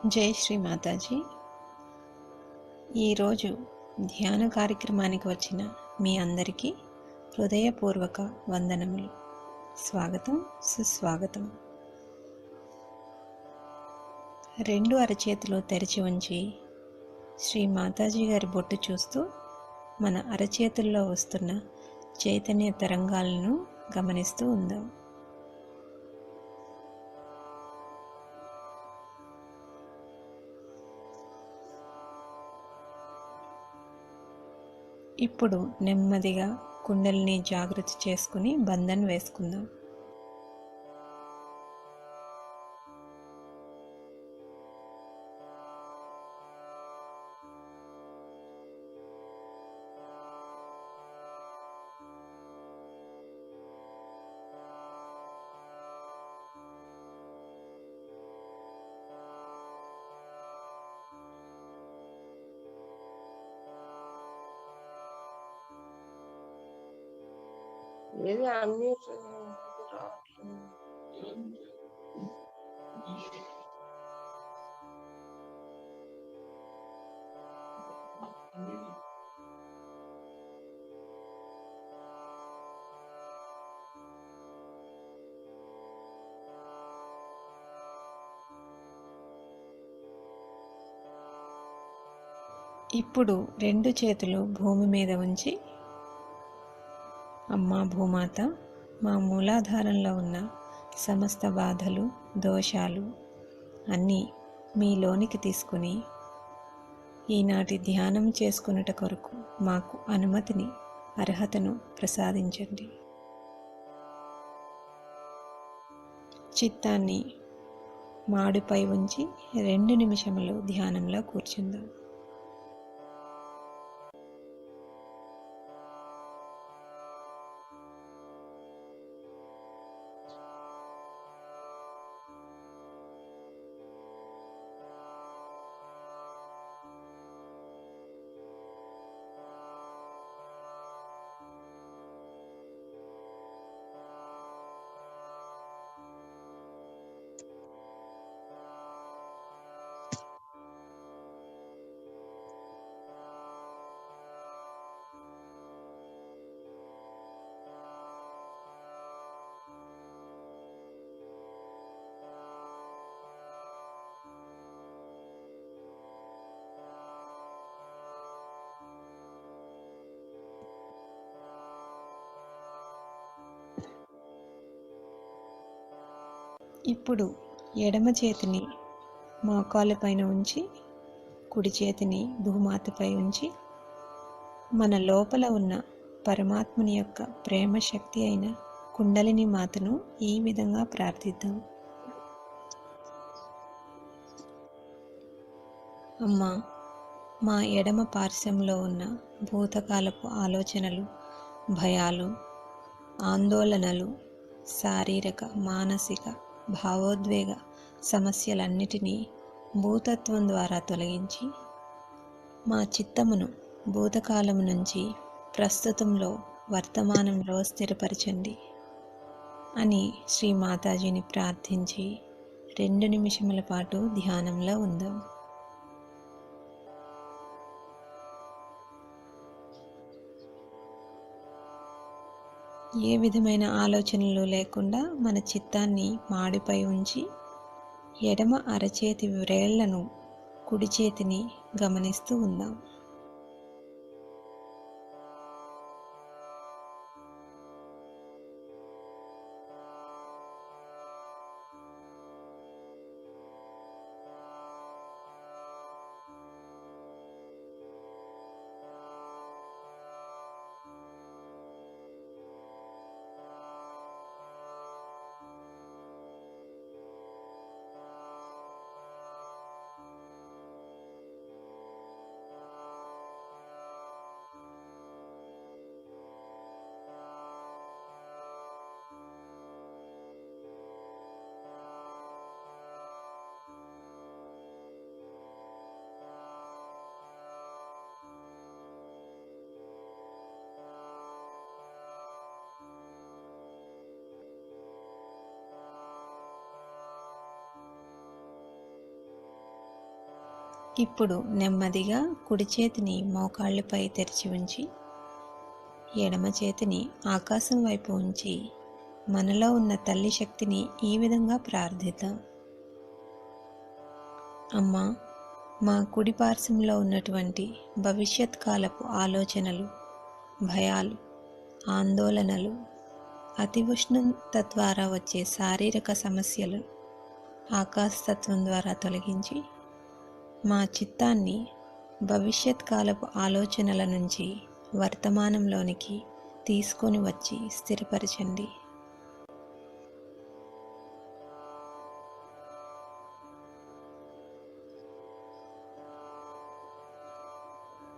జై శ్రీ మాతాజీ. ఈరోజు ధ్యాన కార్యక్రమానికి వచ్చిన మీ అందరికీ హృదయపూర్వక వందనములు. స్వాగతం, సుస్వాగతం. రెండు అరచేతులు తెరిచి ఉంచి శ్రీ మాతాజీ గారి బొట్టు చూస్తూ మన అరచేతుల్లో వస్తున్న చైతన్య తరంగాలను గమనిస్తూ ఉందాం. ఇప్పుడు నెమ్మదిగా కుండలిని జాగృతి చేసుకుని బంధన్ వేసుకుందాం. ఏది అన్మ్యూట్ రావట్లేదు. ఇప్పుడు రెండు చేతులు భూమి మీద ఉంచి, అమ్మా భూమాత, మా మూలాధారంలో ఉన్న సమస్త బాధలు, దోషాలు అన్నీ మీలోనికి తీసుకుని ఈనాటి ధ్యానం చేసుకున్నట కొరకు మాకు అనుమతిని, అర్హతను ప్రసాదించండి. చిత్తాన్ని మాడుపై ఉంచి 2 నిమిషములు ధ్యానంలో కూర్చుందాం. ఇప్పుడు ఎడమ చేతిని మోకాళ్ళపైన ఉంచి, కుడి చేతిని భూమాతపై ఉంచి, మన లోపల ఉన్న పరమాత్మని యొక్క ప్రేమ శక్తి అయిన కుండలిని మాతను ఈ విధంగా ప్రార్థిద్దాం. అమ్మా, మా ఎడమ పార్శ్వంలో ఉన్న భూతకాలపు ఆలోచనలు, భయాలు, ఆందోళనలు, శారీరక, మానసిక, భావోద్వేగ సమస్యలన్నిటినీ భూతత్వం ద్వారా తొలగించి, మా చిత్తమును భూతకాలం నుంచి ప్రస్తుతంలో, వర్తమానంలో స్థిరపరచండి అని శ్రీ మాతాజీని ప్రార్థించి 2 నిమిషముల పాటు ధ్యానంలో ఉందాం. ఏ విధమైన ఆలోచనలు లేకుండా మన చిత్తాన్ని మాడిపై ఉంచి, ఎడమ అరచేతి వ్రేళ్లను, కుడి చేతిని గమనిస్తూ ఉందాం. ఇప్పుడు నెమ్మదిగా కుడి చేతిని మోకాళ్ళపై తెరిచి ఉంచి ఎడమ చేతిని ఆకాశం వైపు ఉంచి మనలో ఉన్న తల్లి శక్తిని ఈ విధంగా ప్రార్థిద్దాం. అమ్మా, మా కుడి పార్శ్వంలో ఉన్నటువంటి భవిష్యత్ కాలపు ఆలోచనలు, భయాలు, ఆందోళనలు, అతి ఉష్ణత ద్వారా వచ్చే శారీరక సమస్యలు ఆకాశతత్వం ద్వారా తొలగించి మా చిత్తాన్ని భవిష్యత్ కాలపు ఆలోచనల నుంచి వర్తమానంలోనికి తీసుకొని వచ్చి స్థిరపరచండి.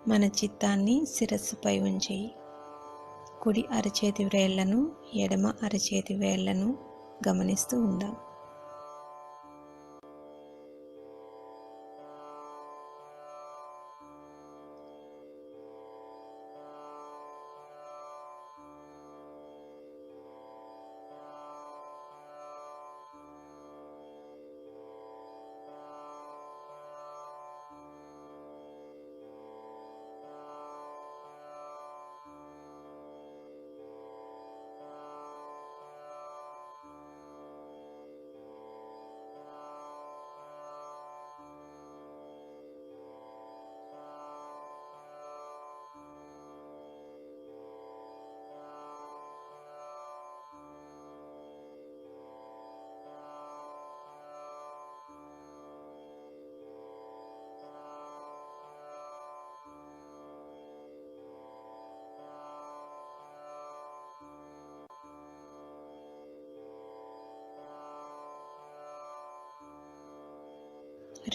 మన చిత్తాన్ని శిరస్సుపై ఉంచి కుడి అరచేతి వ్రేళ్లను, ఎడమ అరచేతి వేళ్లను గమనిస్తూ ఉందాం.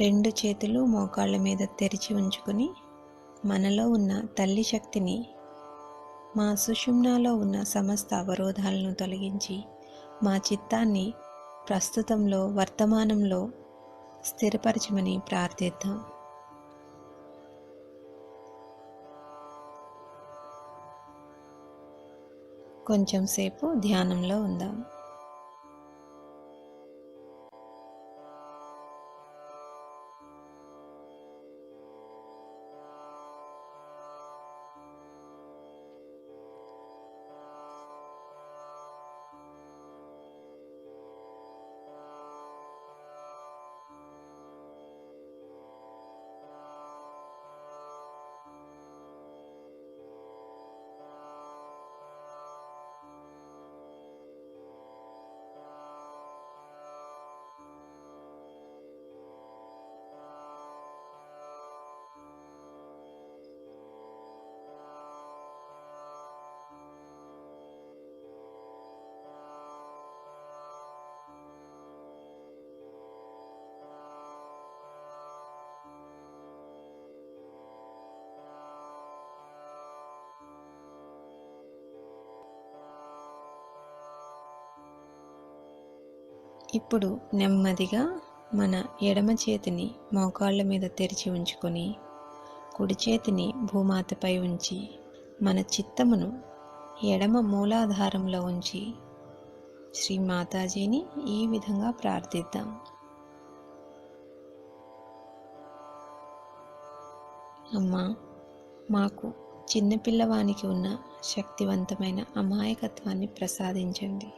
రెండు చేతులు మోకాళ్ళ మీద తెరిచి ఉంచుకొని మనలో ఉన్న తల్లి శక్తిని మా సుషుమ్నాలో ఉన్న సమస్త అవరోధాలను తొలగించి మా చిత్తాన్ని ప్రస్తుతంలో వర్తమానంలో స్థిరపరచమని ప్రార్థిద్దాం. కొంచెం సేపు ధ్యానంలో ఉందాం. ఇప్పుడు నెమ్మదిగా మన ఎడమ చేతిని మోకాళ్ళ మీద తెరిచి ఉంచుకొని కుడి చేతిని భూమాతపై ఉంచి మన చిత్తమును ఎడమ మూలాధారంలో ఉంచి శ్రీ మాతాజీని ఈ విధంగా ప్రార్థిద్దాం. అమ్మా, మాకు చిన్నపిల్లవానికి ఉన్న శక్తివంతమైన అమాయకత్వాన్ని ప్రసాదించండి.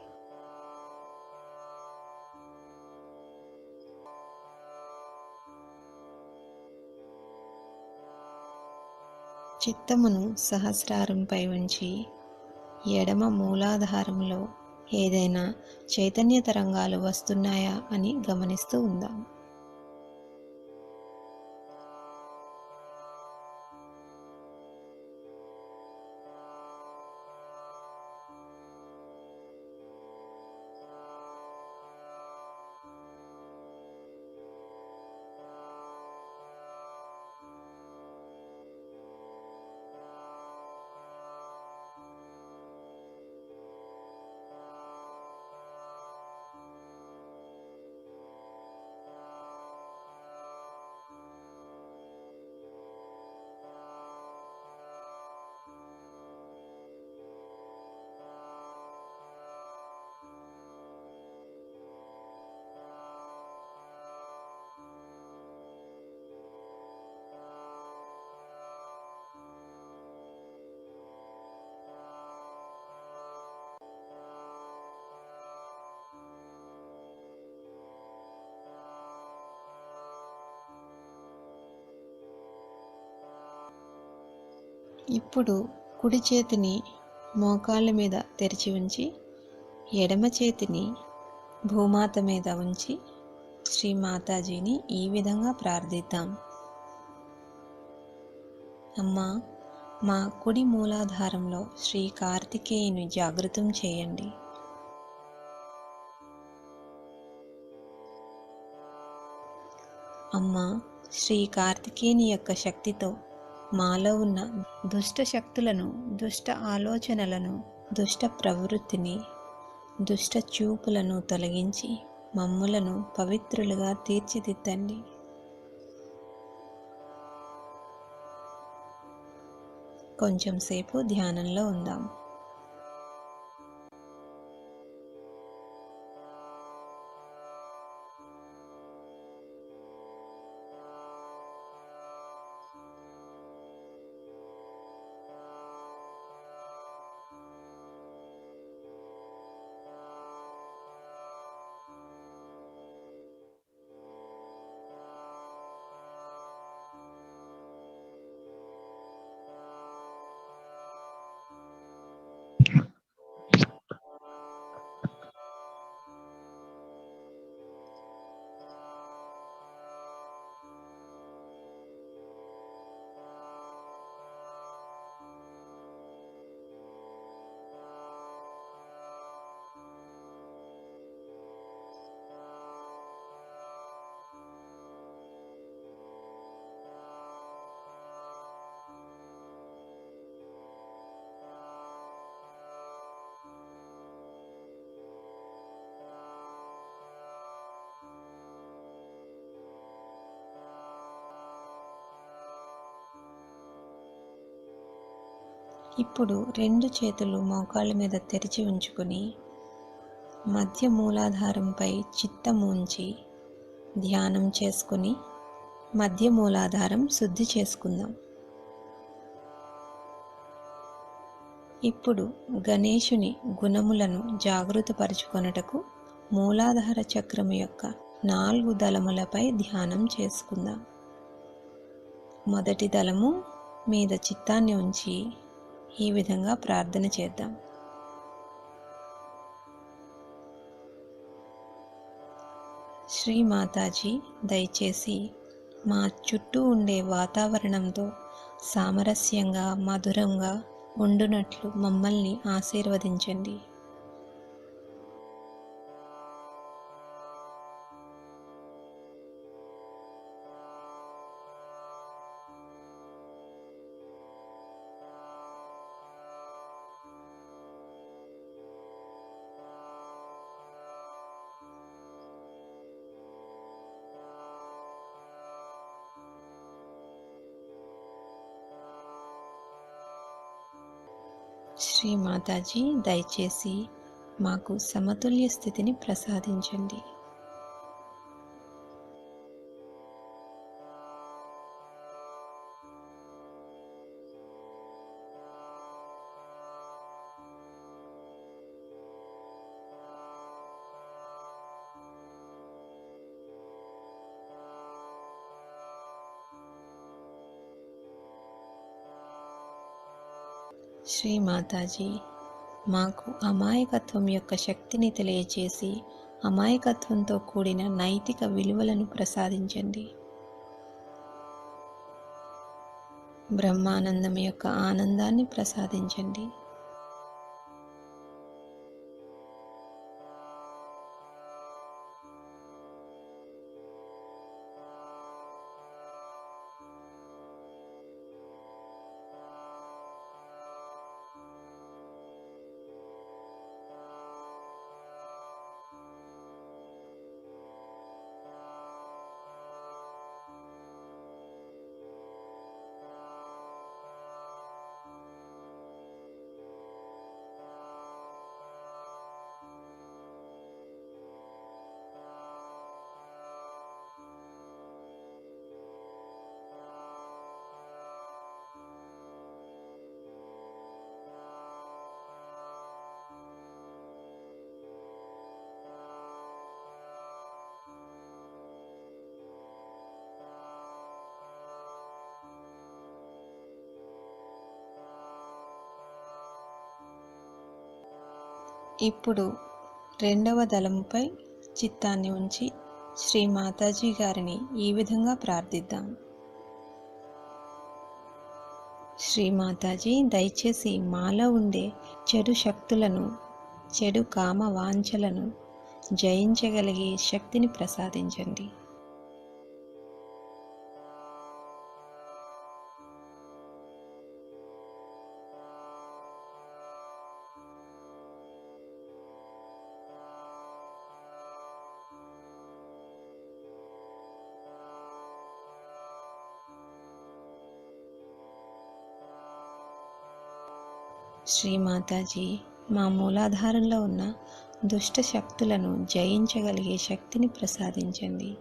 చిత్తమును సహస్రారంపై ఉంచి ఎడమ మూలాధారంలో ఏదైనా చైతన్య తరంగాలు వస్తున్నాయా అని గమనిస్తూ ఉందాం. ఇప్పుడు కుడి చేతిని మోకాళ్ళ మీద తెరిచి ఉంచి ఎడమ చేతిని భూమాత మీద ఉంచి శ్రీ మాతాజీని ఈ విధంగా ప్రార్థిద్దాం. అమ్మా, మా కుడి మూలాధారంలో శ్రీ కార్తికేయుని జాగృతం చేయండి. అమ్మా, శ్రీ కార్తికేయుని యొక్క శక్తితో మాలో ఉన్న దుష్ట శక్తులను, దుష్ట ఆలోచనలను, దుష్ట ప్రవృత్తిని, దుష్ట చూపులను తొలగించి మమ్ములను పవిత్రులుగా తీర్చిదిద్దండి. కొంచెం సేపు ధ్యానంలో ఉందాం. ఇప్పుడు రెండు చేతులు మోకాళ్ళ మీద తెరిచి ఉంచుకొని మధ్య మూలాధారంపై చిత్తము ఉంచి ధ్యానం చేసుకుని మధ్య మూలాధారం శుద్ధి చేసుకుందాం. ఇప్పుడు గణేశుని గుణములను జాగృతపరుచుకొనుటకు మూలాధార చక్రము యొక్క 4 దళములపై ధ్యానం చేసుకుందాం. మొదటి దళము మీద చిత్తాన్ని ఉంచి ఈ విధంగా ప్రార్థన చేద్దాం. శ్రీ మాతాజీ, దయచేసి మా చుట్టూ ఉండే వాతావరణంతో సామరస్యంగా, మధురంగా ఉండునట్లు మమ్మల్ని ఆశీర్వదించండి. శ్రీ మాతాజీ, దయచేసి మాకు సమతుల్య స్థితిని ప్రసాదించండి. శ్రీ మాతాజీ, మాకు అమాయకత్వం యొక్క శక్తిని తెలియచేసి అమాయకత్వంతో కూడిన నైతిక విలువలను ప్రసాదించండి. బ్రహ్మానందం యొక్క ఆనందాన్ని ప్రసాదించండి. ఇప్పుడు రెండవ దళముపై చిత్తాన్ని ఉంచి శ్రీ మాతాజీ గారిని ఈ విధంగా ప్రార్థిద్దాం. శ్రీ మాతాజీ, దయచేసి మాలో ఉండే చెడు శక్తులను, చెడు కామ వాంఛలను జయించగలిగే శక్తిని ప్రసాదించండి. శ్రీ మాతాజీ, మా మూలాధారంలో ఉన్న దుష్ట శక్తులను జయించగలిగే శక్తిని ప్రసాదించండి.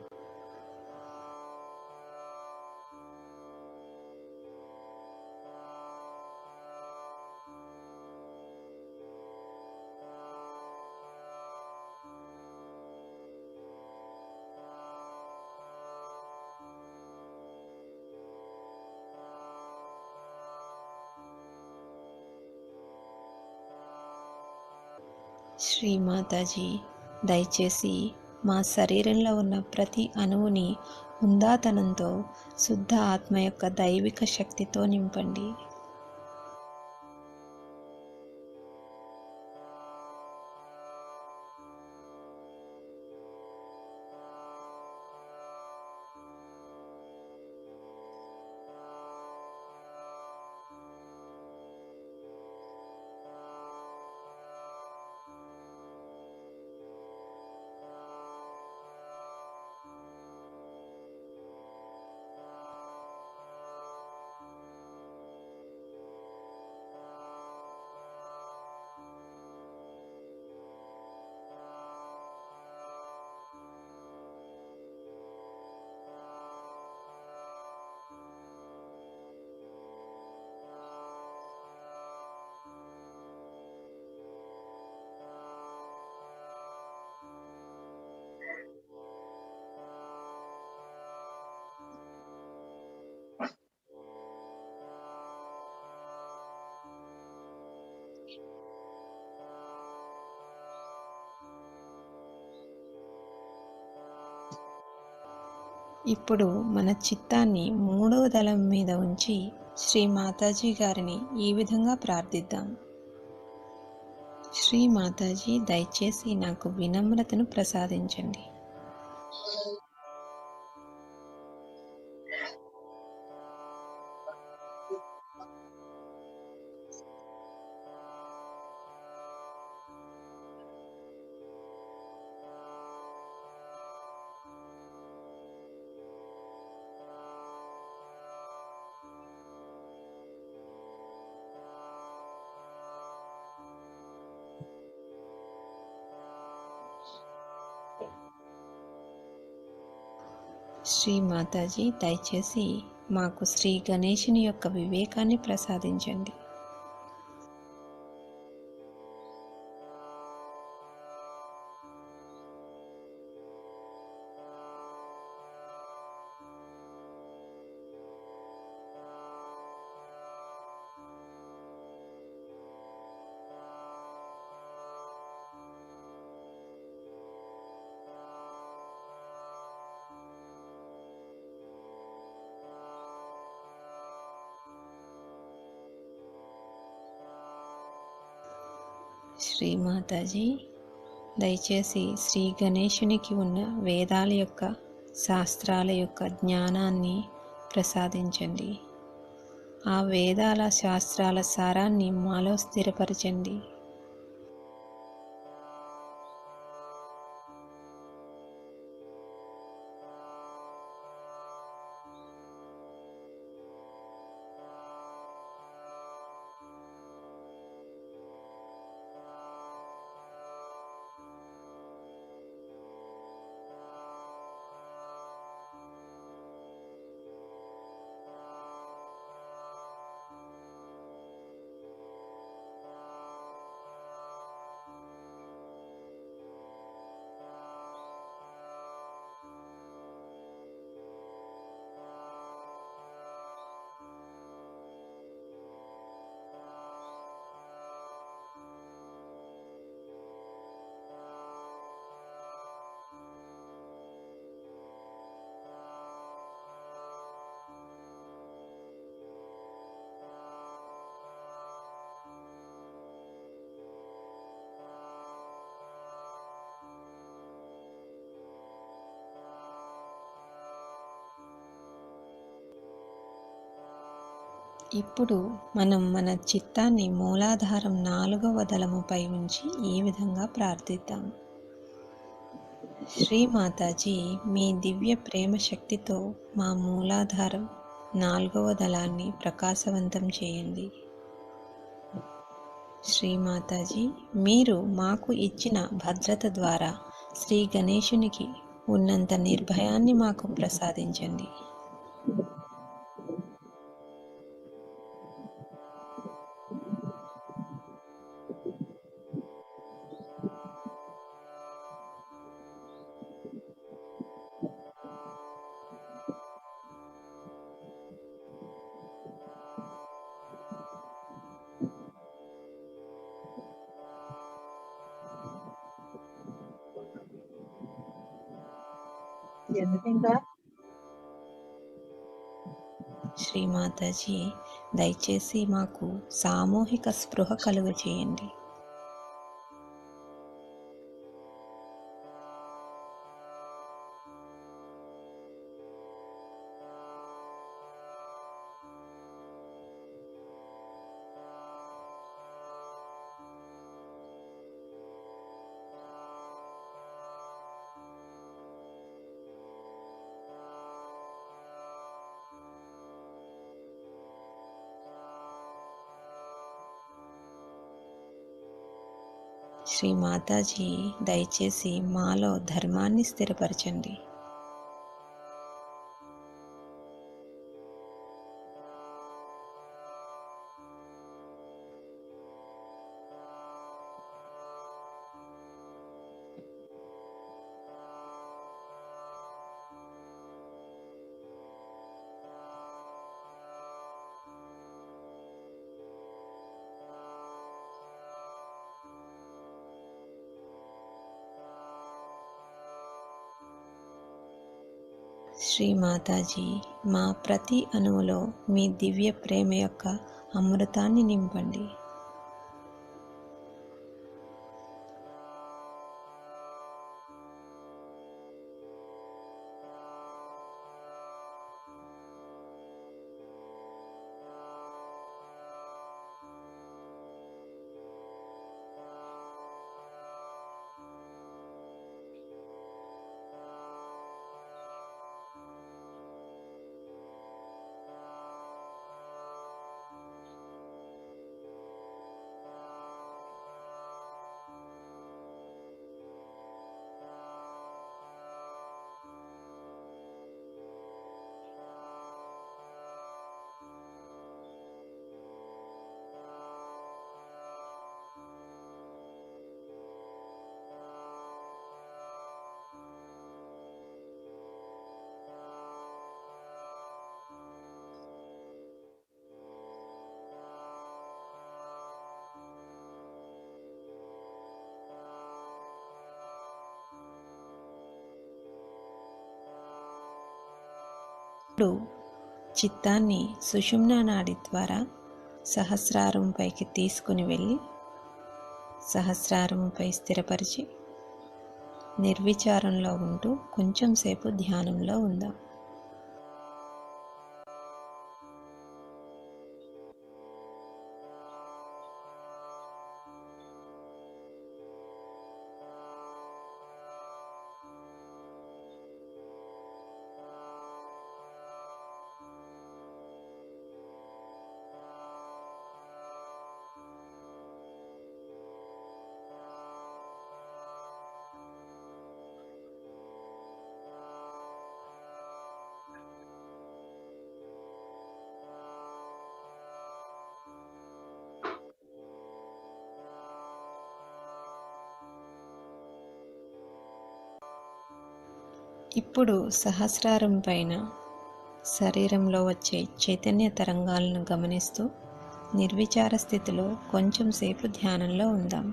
శ్రీ మాతాజీ, దయచేసి మా శరీరంలో ఉన్న ప్రతి అణువుని హుందాతనంతో శుద్ధ ఆత్మ యొక్క దైవిక శక్తితో నింపండి. ఇప్పుడు మన చిత్తాన్ని మూడవ దళం మీద ఉంచి శ్రీ మాతాజీ గారిని ఈ విధంగా ప్రార్థిద్దాం. శ్రీ మాతాజీ, దయచేసి నాకు వినమ్రతను ప్రసాదించండి. శ్రీ మాతాజీ, దయచేసి మాకు శ్రీ గణేశుని యొక్క వివేకాన్ని ప్రసాదించండి. శ్రీ మాతాజీ, దయచేసి శ్రీ గణేశునికి ఉన్న వేదాల యొక్క, శాస్త్రాల యొక్క జ్ఞానాన్ని ప్రసాదించండి. ఆ వేదాల శాస్త్రాల సారాన్ని మాలో స్థిరపరచండి. ఇప్పుడు మనం మన చిత్తాన్ని మూలాధారం 4వ దళముపై ఉంచి ఈ విధంగా ప్రార్థిద్దాం. శ్రీ మాతాజీ, మీ దివ్య ప్రేమ శక్తితో మా మూలాధారం 4వ దళాన్ని ప్రకాశవంతం చేయండి. శ్రీ మాతాజీ, మీరు మాకు ఇచ్చిన భద్రత ద్వారా శ్రీ గణేశునికి ఉన్నంత నిర్భయాన్ని మాకు ప్రసాదించండి. శ్రీ మాతాజీ, దయచేసి మాకు సామూహిక స్పృహ కలుగ చేయండి. శ్రీ మాతాజీ, దయచేసి మాలో ధర్మాన్ని స్థిరపరచండి. శ్రీ మాతాజీ, మా ప్రతి అణువులో మీ దివ్య ప్రేమ యొక్క అమృతాన్ని నింపండి. ఇప్పుడు చిత్తాన్ని సుషుమ్నా నాడి ద్వారా సహస్రారంపైకి తీసుకుని వెళ్ళి సహస్రారంపై స్థిరపరిచి నిర్విచారంలో ఉంటూ కొంచెం సేపు ధ్యానంలో ఉందాం. ఇప్పుడు సహస్రారం పైన శరీరంలో వచ్చే చైతన్య తరంగాలను గమనిస్తూ నిర్విచార స్థితిలో కొంచెం సేపు ధ్యానంలో ఉందాం.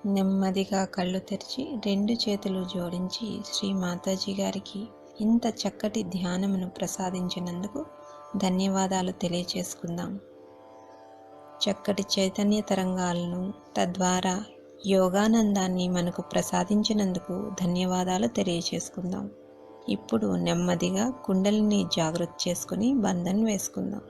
నెమ్మదిగా కళ్ళు తెరిచి 2 చేతులు జోడించి శ్రీ మాతాజీ గారికి ఇంత చక్కటి ధ్యానమును ప్రసాదించినందుకు ధన్యవాదాలు తెలియచేసుకుందాం. చక్కటి చైతన్య తరంగాలను తద్వారా యోగానందాన్ని మనకు ప్రసాదించినందుకు ధన్యవాదాలు తెలియచేసుకుందాం. ఇప్పుడు నెమ్మదిగా కుండలిని జాగృతి చేసుకుని బంధన్ వేసుకుందాం.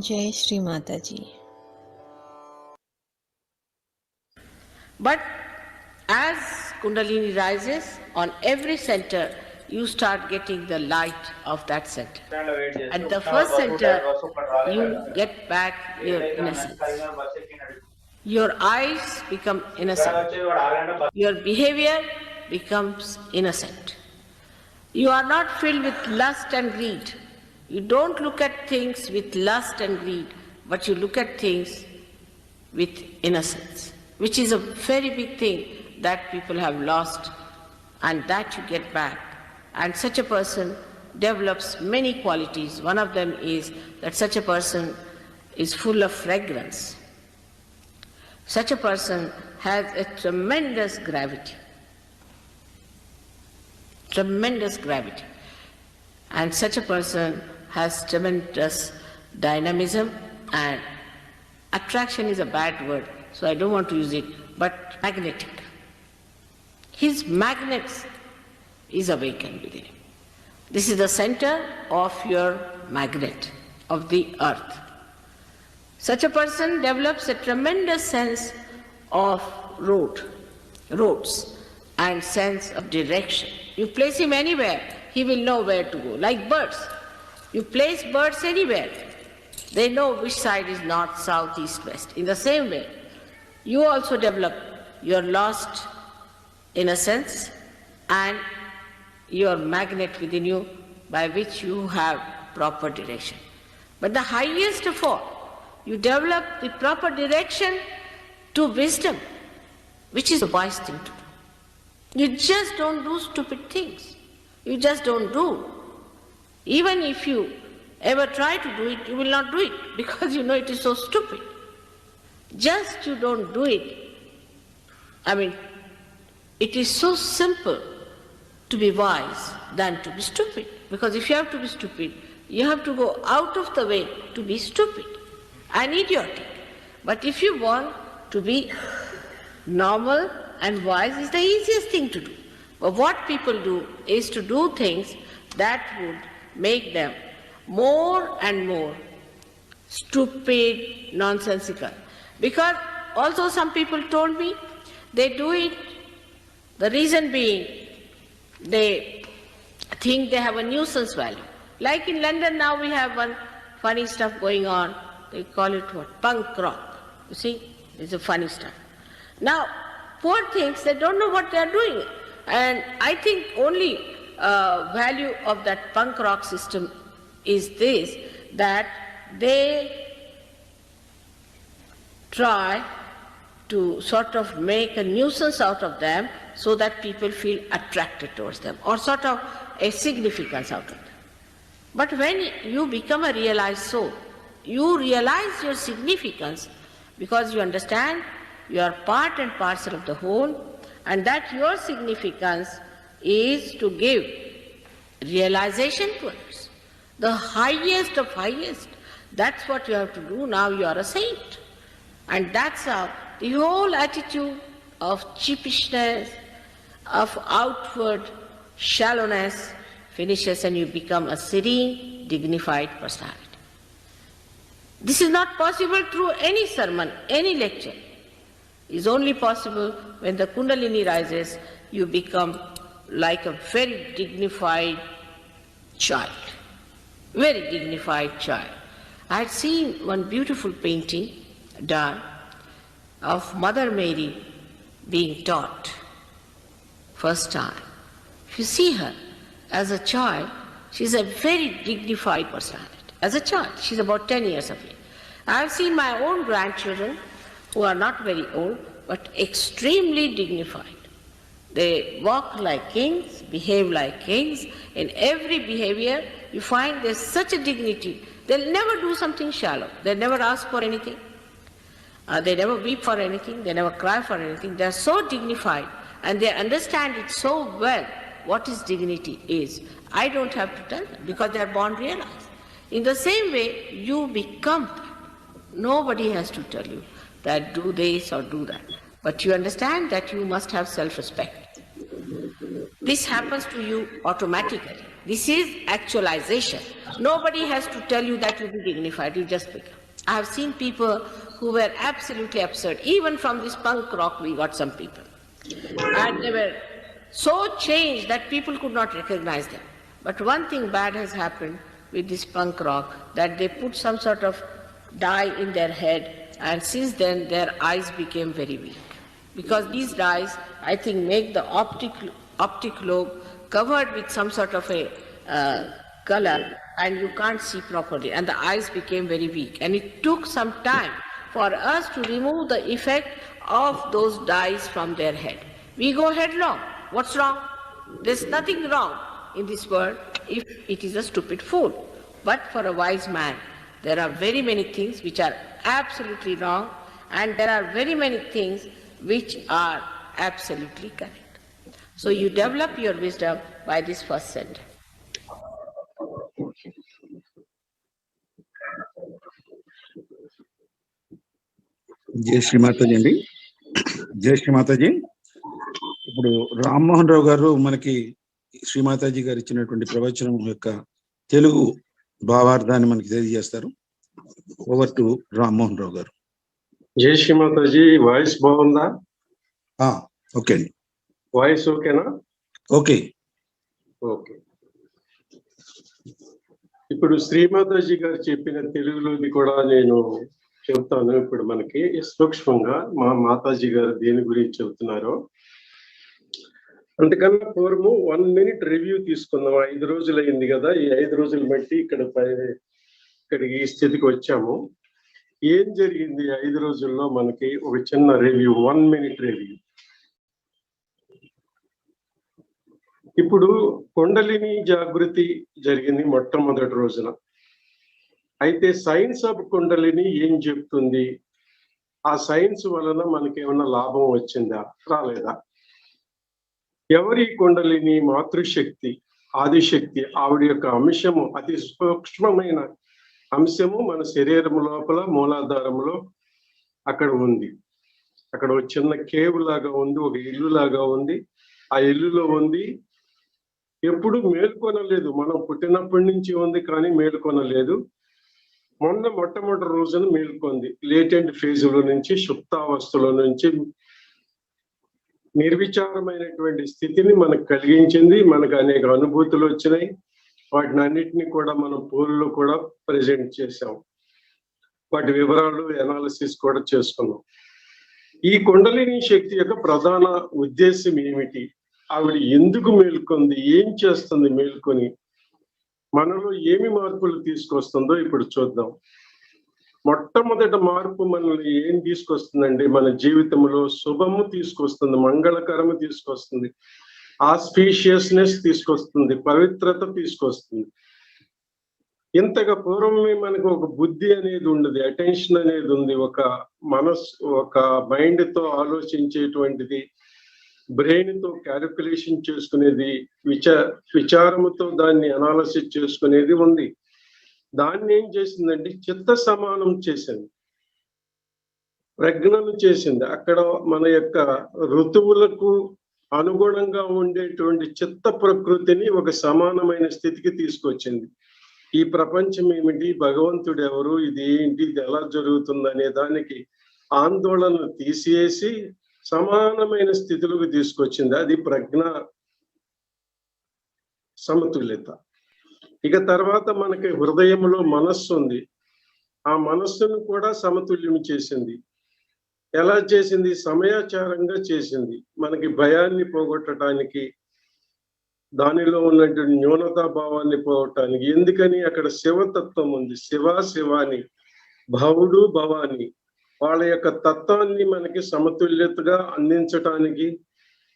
జై Shri Mataji. But as Kundalini rises, on every center, you start getting the light of that center. At the first center, you get back your innocence. Your eyes become innocent. Your behavior becomes innocent. You are not filled with lust and greed. You don't look at things with lust and greed, but you look at things with innocence, which is a very big thing that people have lost, and that you get back. And such a person develops many qualities. One of them is that such a person is full of fragrance. Such a person has a tremendous gravity. Tremendous gravity. And such a person has tremendous dynamism, and attraction is a bad word, so I don't want to use it, but magnetic. His magnet is awakened within him. This is the center of your magnet, of the earth. Such a person develops a tremendous sense of roads, and sense of direction. You place him anywhere, he will know where to go, like birds. You place birds anywhere, they know which side is north, south, east, west. In the same way, you also develop your lost innocence and your magnet within you by which you have proper direction. But the highest of all, you develop the proper direction to wisdom, which is a wise thing to do. You just don't do stupid things. You just don't do. Even if you ever try to do it, you will not do it because you know it is so stupid. Just you don't do it. I mean, it is so simple to be wise than to be stupid. Because if you have to be stupid, you have to go out of the way to be stupid and idiotic. But if you want to be normal and wise, is the easiest thing to do. But what people do is to do things that would make them more and more stupid, nonsensical. Because also some people told me they do it, the reason being they think they have a nuisance value. Like in London now we have one funny stuff going on, they call it what? Punk rock. You see, it's a funny stuff. Now, poor things, they don't know what they are doing. And I think only value of that punk rock system is this, that they try to sort of make a nuisance out of them so that people feel attracted towards them, or sort of a significance out of them. But when you become a realized soul, you realize your significance because you understand you are part and parcel of the whole, and that your significance is to give realization to others. The highest of highest. That's what you have to do. Now you are a saint. And that's how the whole attitude of cheapishness, of outward shallowness finishes and you become a serene, dignified personality. This is not possible through any sermon, any lecture. It is only possible when the Kundalini rises, you become like a very dignified child. Very dignified child. I had seen one beautiful painting done of Mother Mary being taught first time. If you see her as a child, she's a very dignified personality. As a child, she's about 10 years of age. I have seen my own grandchildren who are not very old, but extremely dignified. They walk like kings, behave like kings. In every behavior, you find there's such a dignity. They'll never do something shallow. They'll never ask for anything. They never weep for anything. They never cry for anything. They're so dignified and they understand it so well what is dignity is. I don't have to tell them because they're born realized. In the same way, you become that. Nobody has to tell you that do this or do that. But you understand that you must have self-respect. This happens to you automatically. This is actualization. Nobody has to tell you that you be dignified, you just become. I have seen people who were absolutely absurd. Even from this punk rock we got some people. And they were so changed that people could not recognize them. But one thing bad has happened with this punk rock, that they put some sort of dye in their head, and since then their eyes became very weak. Because these dyes, I think, make the optic lobe covered with some sort of a color, and you can't see properly, and the eyes became very weak. And it took some time for us to remove the effect of those dyes from their head. We go headlong. What's wrong? There's nothing wrong in this world if it is a stupid fool. But for a wise man, there are very many things which are absolutely wrong, and there are very many things which are absolutely correct. So you develop your wisdom by this first sentence. జై శ్రీమాతాజీ అండి. జై శ్రీమాతాజీ. ఇప్పుడు రామ్మోహన్ రావు గారు మనకి శ్రీమాతాజీ గారు ఇచ్చినటువంటి ప్రవచనం యొక్క తెలుగు భావార్థాన్ని మనకి తెలియజేస్తారు. ఓవర్ టు రామ్మోహన్ రావు గారు. జై శ్రీమాతాజీ. వాయిస్ బాగుందా? ఓకే అండి. వాయిస్ ఓకేనా? ఓకే. ఓకే. ఇప్పుడు శ్రీమాతాజీ గారు చెప్పిన తెలుగులోది కూడా నేను చెప్తాను. ఇప్పుడు మనకి సూక్ష్మంగా మా మాతాజీ గారు దేని గురించి చెబుతున్నారో. అంతకన్నా పూర్వము 1 minute రివ్యూ తీసుకుందాం. 5 రోజులు అయింది కదా, ఈ 5 రోజులు బట్టి ఇక్కడికి ఈ స్థితికి వచ్చాము. ఏం జరిగింది 5 రోజుల్లో మనకి ఒక చిన్న రివ్యూ, 1 minute రివ్యూ. ఇప్పుడు కుండలిని జాగృతి జరిగింది మొట్టమొదటి రోజున. అయితే సైన్స్ ఆఫ్ కుండలిని ఏం చెప్తుంది? ఆ సైన్స్ వలన మనకి ఏమైనా లాభం వచ్చిందా, రాలేదా? ఎవరి కుండలిని? మాతృశక్తి, ఆదిశక్తి. ఆవిడ యొక్క అంశము, అతి సూక్ష్మమైన అంశము మన శరీరం లోపల మూలాధారంలో అక్కడ ఉంది. అక్కడ ఒక చిన్న కేవ్ లాగా ఉంది, ఒక ఇల్లు లాగా ఉంది. ఆ ఇల్లులో ఉంది. ఎప్పుడు మేల్కొనలేదు. మనం పుట్టినప్పటి నుంచి ఉంది, కానీ మేల్కొనలేదు. మొట్టమొదటి రోజున మేల్కొంది. లేటెంట్ ఫేజులో నుంచి, సుప్తావస్థలో నుంచి నిర్విచారమైనటువంటి స్థితిని మనకు కలిగించింది. మనకు అనేక అనుభూతులు వచ్చినాయి. వాటిని అన్నిటినీ కూడా మనం పోల్లో కూడా ప్రజెంట్ చేసాం. వాటి వివరాలు ఎనాలిసిస్ కూడా చేసుకున్నాం. ఈ కుండలిని శక్తి యొక్క ప్రధాన ఉద్దేశం ఏమిటి? ఆవిడ ఎందుకు మేల్కొంది? ఏం చేస్తుంది మేల్కొని? మనలో ఏమి మార్పులు తీసుకొస్తుందో ఇప్పుడు చూద్దాం. మొట్టమొదటి మార్పు మనల్ని ఏం తీసుకొస్తుందండి? మన జీవితంలో శుభము తీసుకొస్తుంది, మంగళకరము తీసుకొస్తుంది, ఆస్పీషియస్నెస్ తీసుకొస్తుంది, పవిత్రత తీసుకొస్తుంది. ఇంతగా పూర్వమే మనకు ఒక బుద్ధి అనేది ఉండదు, అటెన్షన్ అనేది ఉంది, ఒక మనస్సు, ఒక మైండ్ తో ఆలోచించేటువంటిది, బ్రెయిన్ తో క్యాలిక్యులేషన్ చేసుకునేది, విచారముతో దాన్ని అనాలసిస్ చేసుకునేది ఉంది. దాన్ని ఏం చేసిందంటే చిత్త సమానం చేసింది. ప్రజ్ఞను చేసింది. అక్కడ మన యొక్క ఋతువులకు అనుగుణంగా ఉండేటువంటి చిత్త ప్రకృతిని ఒక సమానమైన స్థితికి తీసుకొచ్చింది. ఈ ప్రపంచం ఏమిటి, భగవంతుడు ఎవరు, ఇది ఏంటి, ఇది ఎలా జరుగుతుంది అనే దానికి ఆందోళన తీసేసి సమానమైన స్థితిలోకి తీసుకొచ్చింది. అది ప్రజ్ఞ సమతుల్యత. ఇక తర్వాత మనకి హృదయంలో మనస్సు ఉంది. ఆ మనస్సును కూడా సమతుల్యం చేసింది. ఎలా చేసింది? సమయాచారంగా చేసింది. మనకి భయాన్ని పోగొట్టడానికి, దానిలో ఉన్నటువంటి న్యూనతా భావాన్ని పోగొట్టడానికి. ఎందుకని? అక్కడ శివతత్వం ఉంది. శివాని, భవుడు భవాని, వాళ్ళ యొక్క తత్వాన్ని మనకి సమతుల్యతగా అందించటానికి,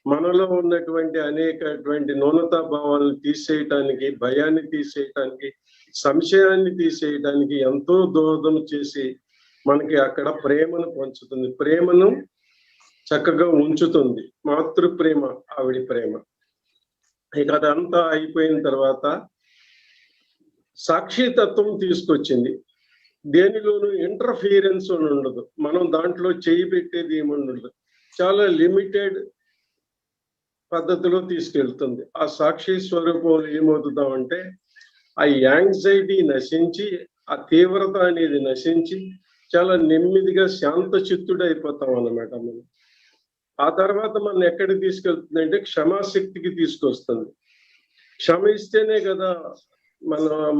మనలో ఉన్నటువంటి అనేకటువంటి న్యూనతా భావాలను తీసేయటానికి, భయాన్ని తీసేయటానికి, సంశయాన్ని తీసేయటానికి ఎంతో దోహదం చేసి మనకి అక్కడ ప్రేమను పంచుతుంది, ప్రేమను చక్కగా ఉంచుతుంది. మాతృ ప్రేమ, ఆవిడ ప్రేమ. ఇక అదంతా అయిపోయిన తర్వాత సాక్షితత్వం తీసుకొచ్చింది. దేనిలోనూ ఇంటర్ఫియరెన్స్ అని ఉండదు. మనం దాంట్లో చేయి పెట్టేది ఏముండదు. చాలా లిమిటెడ్ పద్ధతిలో తీసుకెళ్తుంది. ఆ సాక్షి స్వరూపంలో ఏమవుతుందామంటే ఆ యాంగ్జైటీ నశించి, ఆ తీవ్రత అనేది నశించి చాలా నెమ్మదిగా శాంత చిత్తుడు అయిపోతాం అన్నమాట మనం. ఆ తర్వాత మనం ఎక్కడికి తీసుకెళ్తుందంటే క్షమాశక్తికి తీసుకొస్తుంది. క్షమ ఇస్తేనే కదా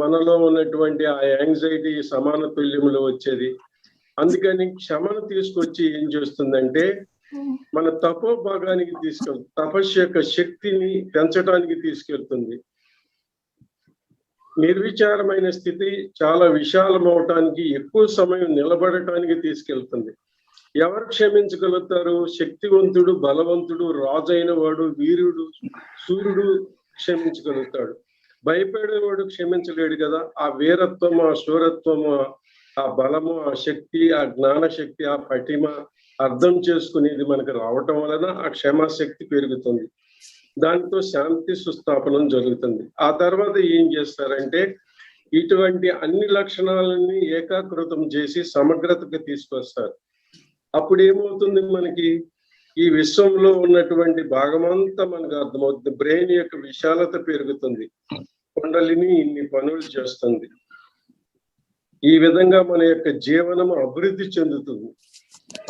మనలో ఉన్నటువంటి ఆ యాంగ్జైటీ సమాన తుల్యంలో వచ్చేది. అందుకని క్షమను తీసుకొచ్చి ఏం చేస్తుందంటే మన తపోభాగానికి తీసుకెళ్తుంది. తపస్సు యొక్క శక్తిని పెంచడానికి తీసుకెళ్తుంది. నిర్విచారమైన స్థితి చాలా విశాలమవటానికి, ఎక్కువ సమయం నిలబడటానికి తీసుకెళ్తుంది. ఎవరు క్షమించగలుగుతారు? శక్తివంతుడు, బలవంతుడు, రాజైన వాడు, వీరుడు, సూర్యుడు క్షమించగలుగుతాడు. భయపడేవాడు క్షమించలేడు కదా. ఆ వీరత్వము, ఆ శూరత్వము, ఆ బలము, ఆ శక్తి, ఆ జ్ఞాన శక్తి, ఆ పటిమ అర్థం చేసుకునేది మనకు రావటం వలన ఆ క్షమాశక్తి పెరుగుతుంది. దాంతో శాంతి సుస్థాపనం జరుగుతుంది. ఆ తర్వాత ఏం చేస్తారంటే ఇటువంటి అన్ని లక్షణాలని ఏకాకృతం చేసి సమగ్రతకు తీసుకొస్తారు. అప్పుడు ఏమవుతుంది? మనకి ఈ విశ్వంలో ఉన్నటువంటి భాగమంతా మనకు అర్థమవుతుంది. బ్రెయిన్ యొక్క విశాలత పెరుగుతుంది. కుండలిని ఇన్ని పనులు చేస్తుంది. ఈ విధంగా మన యొక్క జీవనం అభివృద్ధి చెందుతుంది.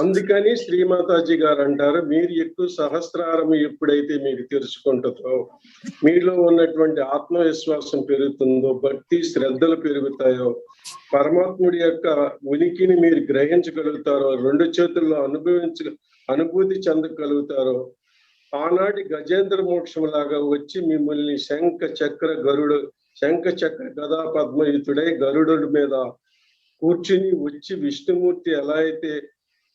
అందుకని శ్రీమాతాజీ గారు అంటారు, మీరు ఎక్కువ సహస్రారం ఎప్పుడైతే మీకు తెరుచుకుంటుందో, మీలో ఉన్నటువంటి ఆత్మవిశ్వాసం పెరుగుతుందో, భక్తి శ్రద్ధలు పెరుగుతాయో, పరమాత్ముడి యొక్క ఉనికిని మీరు గ్రహించగలుగుతారో, రెండు చేతుల్లో అనుభూతి చెందగలుగుతారో, ఆనాటి గజేంద్ర మోక్షం లాగా వచ్చి మిమ్మల్ని శంఖ చక్ర గదా పద్మయుతుడై గరుడు మీద కూర్చుని వచ్చి విష్ణుమూర్తి ఎలా అయితే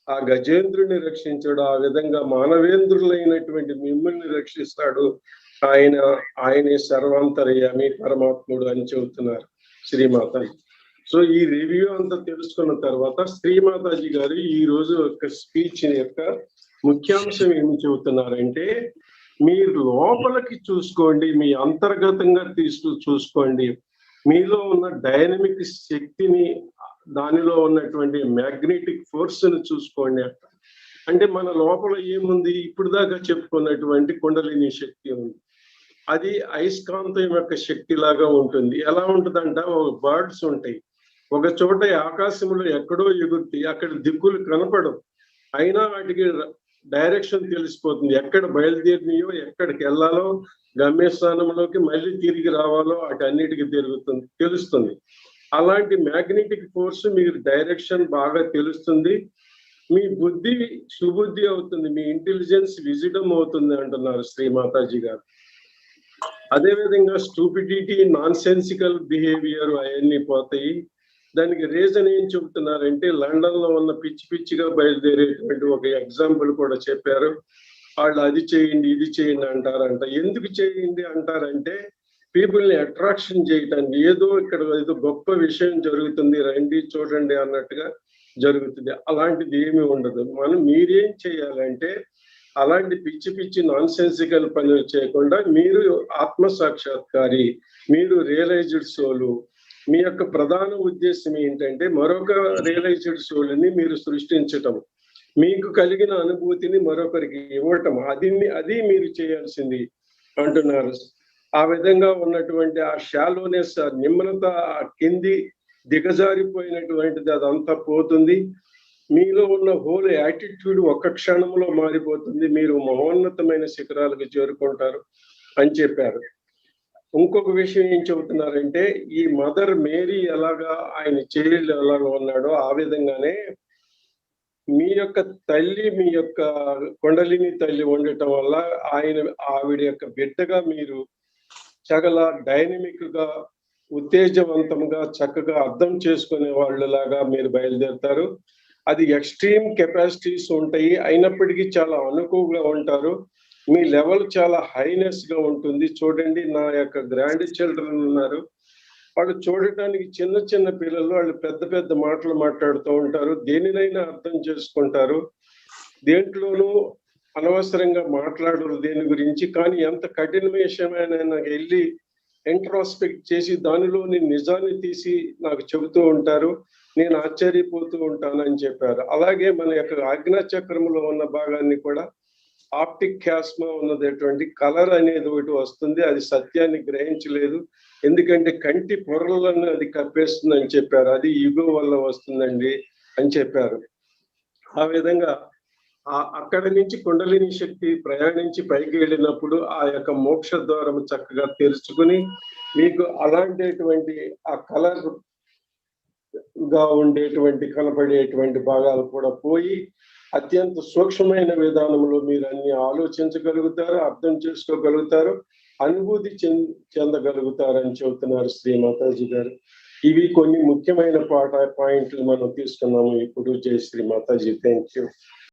ఆ గజేంద్రుని రక్షించాడు, ఆ విధంగా మానవేంద్రులైనటువంటి మిమ్మల్ని రక్షిస్తాడు. ఆయనే సర్వాంతర్యామి పరమాత్ముడు అని చెబుతున్నారు శ్రీమాతాజీ. సో ఈ రివ్యూ అంతా తెలుసుకున్న తర్వాత శ్రీమాతాజీ గారు ఈ రోజు యొక్క స్పీచ్ యొక్క ముఖ్యాంశం ఏమి చెబుతున్నారంటే, మీరు లోపలికి చూసుకోండి, మీ అంతర్గతంగా చూసుకోండి, మీలో ఉన్న డైనమిక్ శక్తిని, దానిలో ఉన్నటువంటి మ్యాగ్నెటిక్ ఫోర్స్ ని చూసుకోండి. అంటే మన లోపల ఏముంది? ఇప్పుడు దాకా చెప్పుకున్నటువంటి కుండలిని శక్తి ఉంది. అది అయస్కాంతం యొక్క శక్తి లాగా ఉంటుంది. ఎలా ఉంటుందంట, బర్డ్స్ ఉంటాయి, ఒక చోట ఆకాశంలో ఎక్కడో ఎగురుతాయి, అక్కడ దిక్కులు కనపడవు, అయినా వాటికి డైరెక్షన్ తెలిసిపోతుంది. ఎక్కడ బయలుదేరినాయో, ఎక్కడికి వెళ్ళాలో, గమ్యస్థానంలోకి మళ్ళీ తిరిగి రావాలో వాటన్నిటికీ తెలుస్తుంది. అలాంటి మ్యాగ్నెటిక్ ఫోర్స్ మీరు డైరెక్షన్ బాగా తెలుస్తుంది. మీ బుద్ధి సుబుద్ధి అవుతుంది, మీ ఇంటెలిజెన్స్ విజిడమ్ అవుతుంది అంటున్నారు శ్రీమాతాజీ గారు. అదేవిధంగా స్టూపిడిటీ, నాన్ సెన్సికల్ బిహేవియర్ అవన్నీ పోతాయి. దానికి రీజన్ ఏం చెబుతున్నారంటే, లండన్ లో ఉన్న పిచ్చిగా బయలుదేరేటువంటి ఒక ఎగ్జాంపుల్ కూడా చెప్పారు. వాళ్ళు అది చేయండి ఇది చేయండి అంటారంట. ఎందుకు చేయండి అంటారంటే పీపుల్ని అట్రాక్షన్ చేయటానికి. ఇక్కడ ఏదో గొప్ప విషయం జరుగుతుంది, రండి చూడండి అన్నట్టుగా జరుగుతుంది. అలాంటిది ఏమీ ఉండదు. మీరేం చేయాలంటే అలాంటి పిచ్చి నాన్ సెన్సికల్ పనులు చేయకుండా మీరు ఆత్మ సాక్షాత్కారి, మీరు రియలైజ్డ్ సోలు. మీ యొక్క ప్రధాన ఉద్దేశం ఏంటంటే మరొక రియలైజ్డ్ సోల్ని మీరు సృష్టించటం. మీకు కలిగిన అనుభూతిని మరొకరికి ఇవ్వటం, అది మీరు చేయాల్సింది అంటున్నారు. ఆ విధంగా ఉన్నటువంటి ఆ షాలోనెస్, ఆ నిమ్నత, ఆ కింది దిగజారిపోయినటువంటిది అదంతా పోతుంది. మీలో ఉన్న హోల్ యాటిట్యూడ్ ఒక్క క్షణంలో మారిపోతుంది. మీరు మహోన్నతమైన శిఖరాలకు చేరుకుంటారు అని చెప్పారు. ఇంకొక విషయం ఏం చెబుతున్నారంటే, ఈ మదర్ మేరీ ఎలాగా ఆయన చైల్డ్ ఎలాగా ఉన్నాడో ఆ విధంగానే మీ యొక్క తల్లి, మీ యొక్క కొండలిని తల్లి ఉండటం వల్ల ఆవిడ యొక్క బిడ్డగా మీరు చాలా డైనమిక్ గా, ఉత్తేజవంతంగా, చక్కగా అర్థం చేసుకునే వాళ్ళలాగా మీరు బయలుదేరుతారు. అది ఎక్స్ట్రీమ్ కెపాసిటీస్ ఉంటాయి, అయినప్పటికీ చాలా అనుకువగా ఉంటారు. మీ లెవెల్ చాలా హైనెస్ గా ఉంటుంది. చూడండి, నా యొక్క గ్రాండ్ చిల్డ్రన్ ఉన్నారు, వాళ్ళు చూడటానికి చిన్న చిన్న పిల్లలు, వాళ్ళు పెద్ద పెద్ద మాటలు మాట్లాడుతూ ఉంటారు, దేనినైనా అర్థం చేసుకుంటారు, దేంట్లోనూ అనవసరంగా మాట్లాడరు దేని గురించి. కానీ ఎంత కఠిన విషయమైనా వెళ్ళి ఇంట్రాస్పెక్ట్ చేసి దానిలోని నిజాన్ని తీసి నాకు చెబుతూ ఉంటారు, నేను ఆశ్చర్యపోతూ ఉంటానని చెప్పారు. అలాగే మన యొక్క ఆజ్ఞా చక్రంలో ఉన్న భాగాన్ని కూడా ఆప్టిక్ క్యాస్మా ఉన్నటువంటి కలర్ అనేది ఒకటి వస్తుంది, అది సత్యాన్ని గ్రహించలేదు, ఎందుకంటే కంటి పొరలను అది కప్పేస్తుంది అని చెప్పారు. అది ఈగో వల్ల వస్తుందండి అని చెప్పారు. ఆ విధంగా అక్కడి నుంచి కుండలిని శక్తి ప్రయాణించి పైకి వెళ్ళినప్పుడు ఆ యొక్క మోక్ష ద్వారం చక్కగా తెరుచుకుని మీకు అలాంటిటువంటి ఆ కలర్ గా ఉండేటువంటి కనపడేటువంటి భాగాలు కూడా పోయి అత్యంత సూక్ష్మమైన విధానంలో మీరు అన్ని ఆలోచించగలుగుతారు, అర్థం చేసుకోగలుగుతారు, అనుభూతి చెందగలుగుతారని చెబుతున్నారు శ్రీ మాతాజీ గారు. ఇవి కొన్ని ముఖ్యమైన పాయింట్లు మనం తీసుకున్నాము ఇప్పుడు. జై శ్రీ మాతాజీ. Thank you.